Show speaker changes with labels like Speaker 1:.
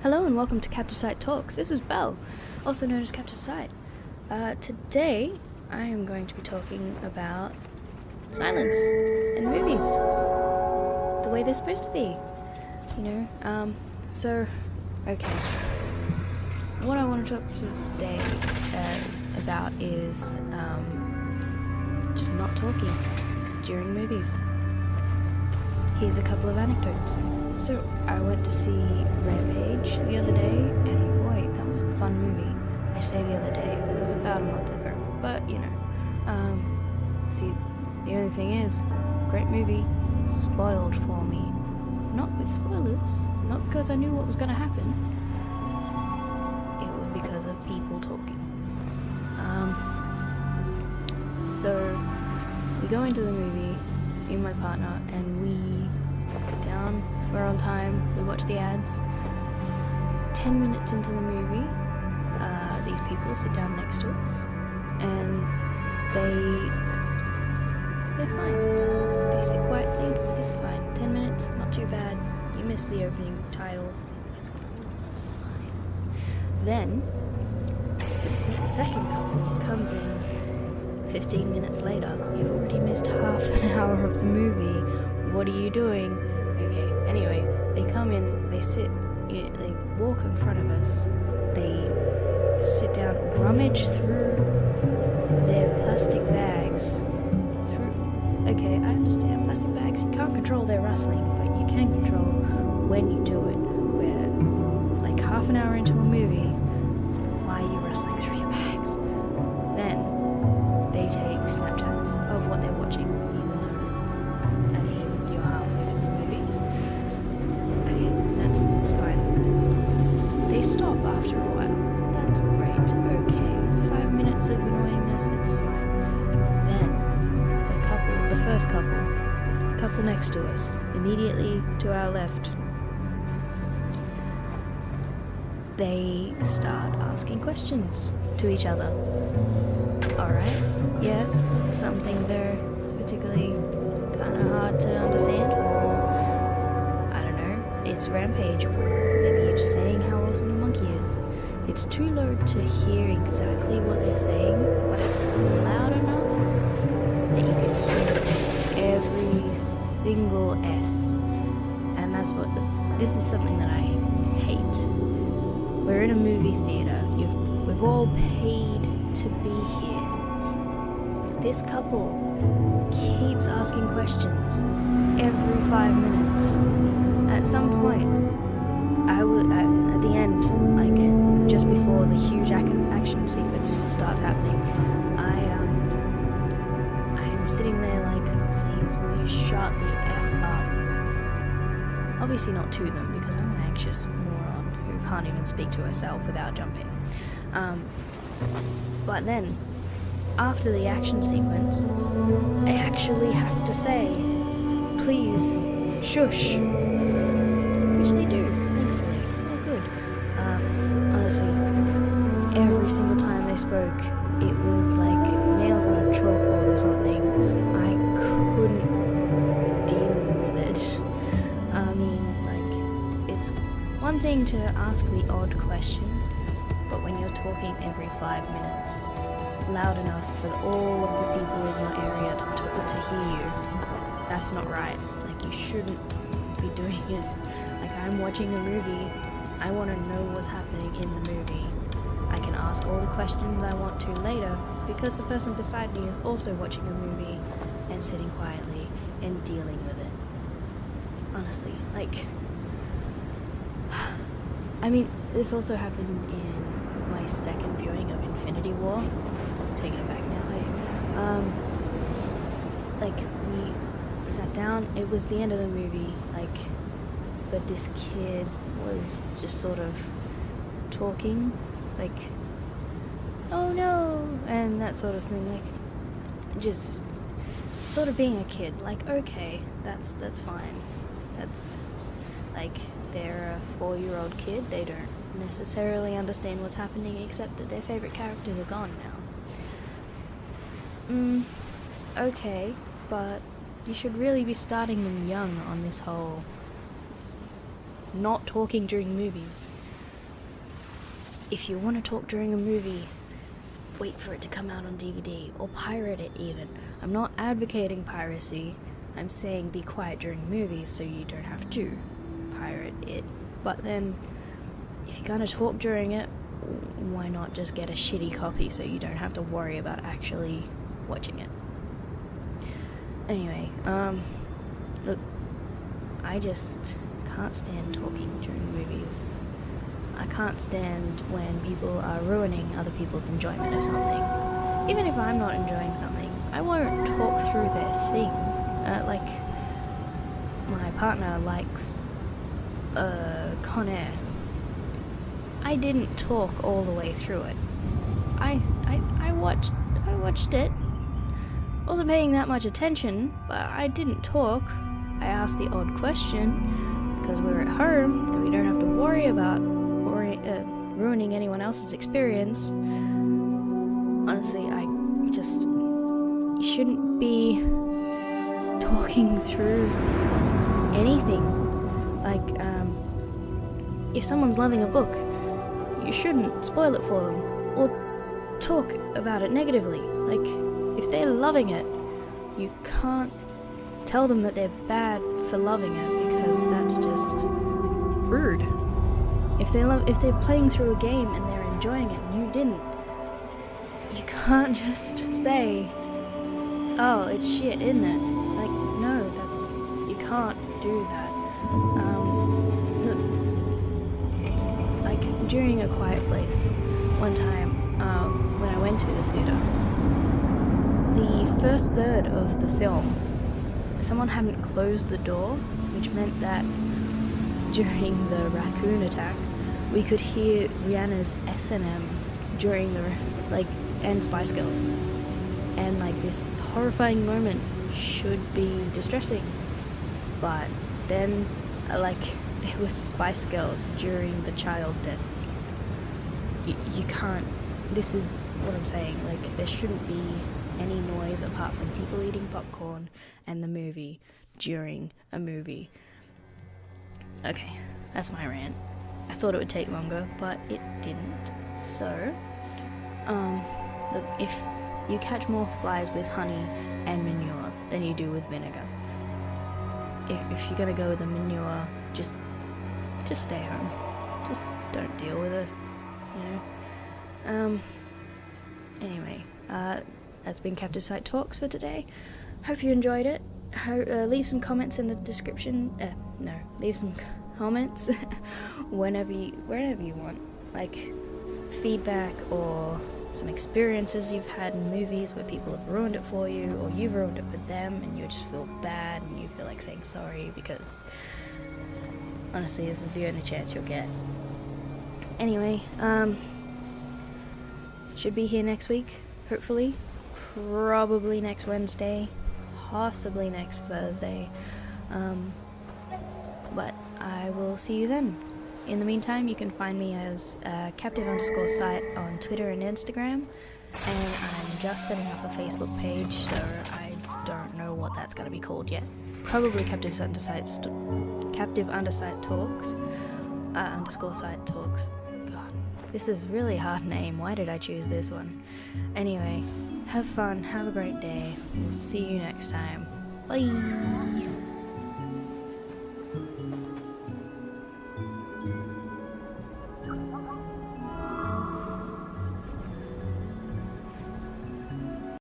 Speaker 1: Hello and welcome to Captive Sight Talks. This is Belle, also known as Captive Sight. Today I am going to be talking about silence in movies, the way they're supposed to be. Okay. What I want to talk today about is just not talking during movies. Here's a couple of anecdotes. So, I went to see Rampage the other day, and boy, that was a fun movie. I say the other day, it was about a month ago, but see, the only thing is, great movie, spoiled for me. Not with spoilers, not because I knew what was going to happen, it was because of people talking. So, we go into the movie, me and my partner, and we sit down, we're on time, we watch the ads. 10 minutes into the movie, these people sit down next to us, and they're fine. They sit quietly, it's fine. 10 minutes, not too bad. You missed the opening title, it's cool, it's fine. Then, the second couple comes in 15 minutes later. You've already missed half an hour of the movie. What are you doing? Okay, anyway, they come in, they sit, they walk in front of us, they sit down, rummage through their plastic bags. Okay, I understand plastic bags, you can't control their rustling, but you can control when you do it. Where, like half an hour into a movie, why are you rustling through your bags? Then, they take Snapchats of what they're watching, even though, you're halfway through the movie. Okay, that's fine. They stop after a while. That's great. Okay, 5 minutes of annoyingness, it's fine. Then, the first couple next to us, immediately to our left, they start asking questions to each other. Alright, yeah, some things are particularly kind of hard to understand, or I don't know, it's Rampage, or maybe you're just saying how awesome the monkey is. It's too low to hear exactly what they're saying, but it's loud enough that you can hear every single S. And that's this is something that I hate. We're in a movie theater, we've all paid to be here. This couple keeps asking questions every 5 minutes. At some point, at the end, like just before the huge action sequence starts happening, I am sitting there like, please, will you shut the F up? Obviously not to them, because I'm an anxious moron who can't even speak to herself without jumping. But then, after the action sequence, I actually have to say, please, shush. Which they do, thankfully. Oh, good. Honestly, every single time they spoke, it was like nails on a chalkboard or something. I couldn't deal with it. It's one thing to ask the odd question, but when you're talking every 5 minutes, loud enough for all of the people in your area to hear you, that's not right. Like, you shouldn't be doing it. Like, I'm watching a movie, I want to know what's happening in the movie. I can ask all the questions I want to later, because the person beside me is also watching a movie and sitting quietly and dealing with it. Honestly, this also happened in my second viewing of Infinity War. I'm taking it back now, we sat down, it was the end of the movie, but this kid was just sort of talking, oh no, and that sort of thing, just sort of being a kid, okay, that's fine, that's, they're a 4-year-old kid, they don't necessarily understand what's happening, except that their favorite characters are gone now. Okay, but you should really be starting them young on this whole not talking during movies. if you want to talk during a movie, wait for it to come out on DVD, or pirate it even. I'm not advocating piracy, I'm saying be quiet during movies so you don't have to pirate it. But then, if you're gonna talk during it, why not just get a shitty copy so you don't have to worry about actually watching it? Anyway, look, I just can't stand talking during movies. I can't stand when people are ruining other people's enjoyment of something. Even if I'm not enjoying something, I won't talk through their thing. Like, my partner likes Con Air. I didn't talk all the way through it. I watched it. Wasn't paying that much attention, but I didn't talk. I asked the odd question because we're at home and we don't have to worry about ruining anyone else's experience. Honestly, you shouldn't be talking through anything. Like, if someone's loving a book, you shouldn't spoil it for them or talk about it negatively. Like, if they're loving it, you can't tell them that they're bad for loving it, because that's just rude. If they're playing through a game and they're enjoying it and you didn't, you can't just say, oh, it's shit, isn't it? Like, no, you can't do that. Look, like, during A Quiet Place, one time, when I went to the theatre, the first third of the film, someone hadn't closed the door, which meant that during the raccoon attack, we could hear Rihanna's S&M during the, and Spice Girls. And, this horrifying moment should be distressing. But then, there was Spice Girls during the child death scene. You can't, this is what I'm saying, there shouldn't be any noise apart from people eating popcorn and the movie during a movie. Okay, that's my rant. I thought it would take longer, but it didn't. So, look, if you catch more flies with honey and manure than you do with vinegar, if you're gonna go with the manure, just stay home. Just don't deal with it, you know? Anyway, that's been Captive Site Talks for today. Hope you enjoyed it. Leave some comments in the description. Leave some comments wherever you want. Feedback or some experiences you've had in movies where people have ruined it for you, or you've ruined it with them and you just feel bad and you feel like saying sorry, because honestly, this is the only chance you'll get. Anyway, should be here next week, hopefully. Probably next Wednesday, possibly next Thursday. But I will see you then. In the meantime, you can find me as captive_site on Twitter and Instagram, and I'm just setting up a Facebook page, so I don't know what that's going to be called yet. Probably Captive Underside Talks, _site talks. God, this is a really hard name. Why did I choose this one? Anyway, have fun, have a great day. We'll see you next time. Bye!